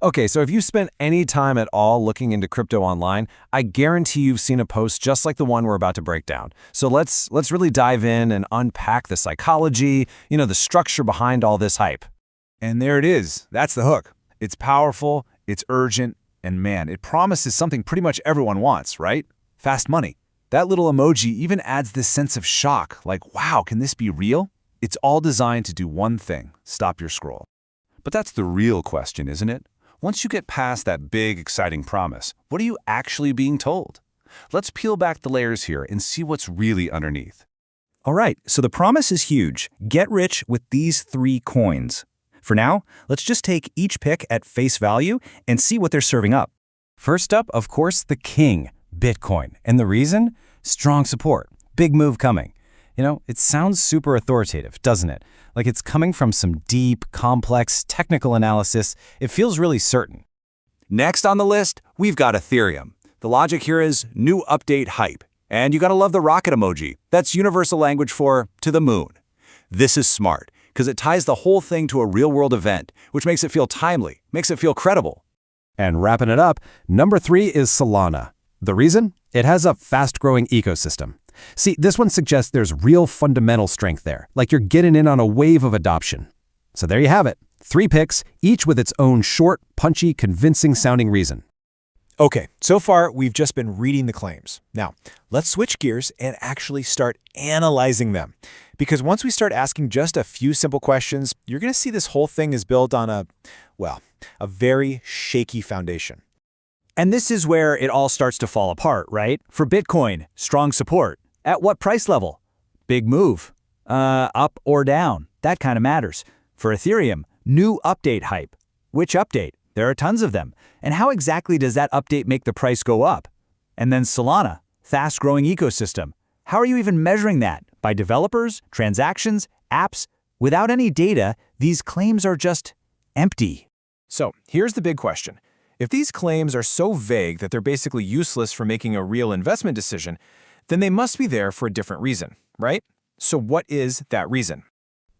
Okay, so if you spent any time at all looking into crypto online, I guarantee you've seen a post just like the one we're about to break down. So let's really dive in and unpack the psychology, the structure behind all this hype. And there it is. That's the hook. It's powerful, it's urgent, and man, it promises something pretty much everyone wants, right? Fast money. That little emoji even adds this sense of shock, like, wow, can this be real? It's all designed to do one thing, stop your scroll. But that's the real question, isn't it? Once you get past that big, exciting promise, what are you actually being told? Let's peel back the layers here and see what's really underneath. All right, so the promise is huge. Get rich with these 3 coins. For now, let's just take each pick at face value and see what they're serving up. First up, of course, the king, Bitcoin. And the reason? Strong support. Big move coming. It sounds super authoritative, doesn't it? Like it's coming from some deep, complex, technical analysis. It feels really certain. Next on the list, we've got Ethereum. The logic here is new update hype. And you gotta love the rocket emoji. That's universal language for to the moon. This is smart, because it ties the whole thing to a real-world event, which makes it feel timely, makes it feel credible. And wrapping it up, number 3 is Solana. The reason? It has a fast-growing ecosystem. See, this one suggests there's real fundamental strength there, like you're getting in on a wave of adoption. So there you have it, 3 picks, each with its own short, punchy, convincing-sounding reason. Okay, so far we've just been reading the claims. Now, let's switch gears and actually start analyzing them. Because once we start asking just a few simple questions, you're going to see this whole thing is built on a very shaky foundation. And this is where it all starts to fall apart, right? For Bitcoin, strong support. At what price level? Big move. Up or down? That kind of matters. For Ethereum, new update hype. Which update? There are tons of them. And how exactly does that update make the price go up? And then Solana, fast-growing ecosystem. How are you even measuring that? By developers, transactions, apps? Without any data, these claims are just empty. So here's the big question. If these claims are so vague that they're basically useless for making a real investment decision, then they must be there for a different reason, right? So what is that reason?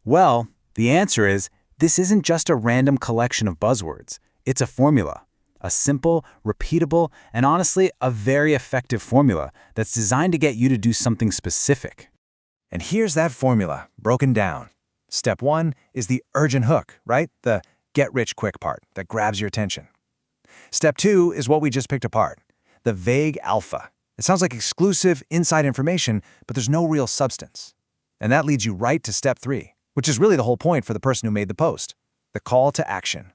Well, the answer is this isn't just a random collection of buzzwords. It's a formula. A simple, repeatable, and honestly, a very effective formula that's designed to get you to do something specific. And here's that formula, broken down. Step 1 is the urgent hook, right? The get-rich-quick part that grabs your attention. Step 2 is what we just picked apart, the vague alpha. It sounds like exclusive, inside information, but there's no real substance. And that leads you right to step 3, which is really the whole point for the person who made the post, the call to action.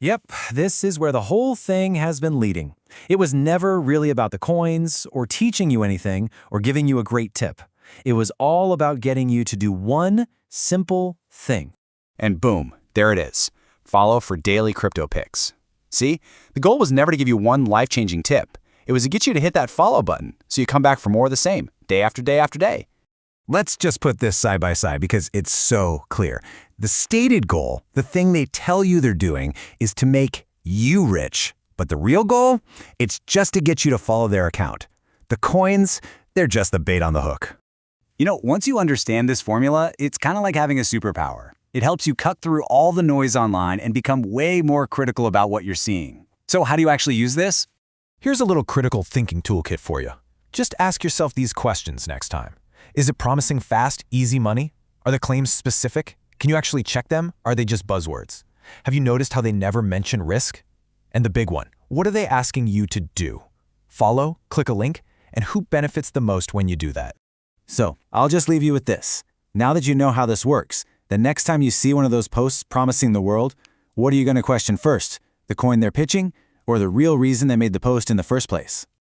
Yep, this is where the whole thing has been leading. It was never really about the coins, or teaching you anything, or giving you a great tip. It was all about getting you to do one simple thing. And boom, there it is. Follow for daily crypto picks. See, the goal was never to give you one life-changing tip. It was to get you to hit that follow button so you come back for more of the same, day after day after day. Let's just put this side by side because it's so clear. The stated goal, the thing they tell you they're doing, is to make you rich. But the real goal? It's just to get you to follow their account. The coins, they're just the bait on the hook. Once you understand this formula, it's kind of like having a superpower. It helps you cut through all the noise online and become way more critical about what you're seeing. So how do you actually use this? Here's a little critical thinking toolkit for you. Just ask yourself these questions next time. Is it promising fast, easy money? Are the claims specific? Can you actually check them? Are they just buzzwords? Have you noticed how they never mention risk? And the big one, what are they asking you to do? Follow, click a link, and who benefits the most when you do that? So, I'll just leave you with this. Now that you know how this works, the next time you see one of those posts promising the world, what are you going to question first? The coin they're pitching, or the real reason they made the post in the first place?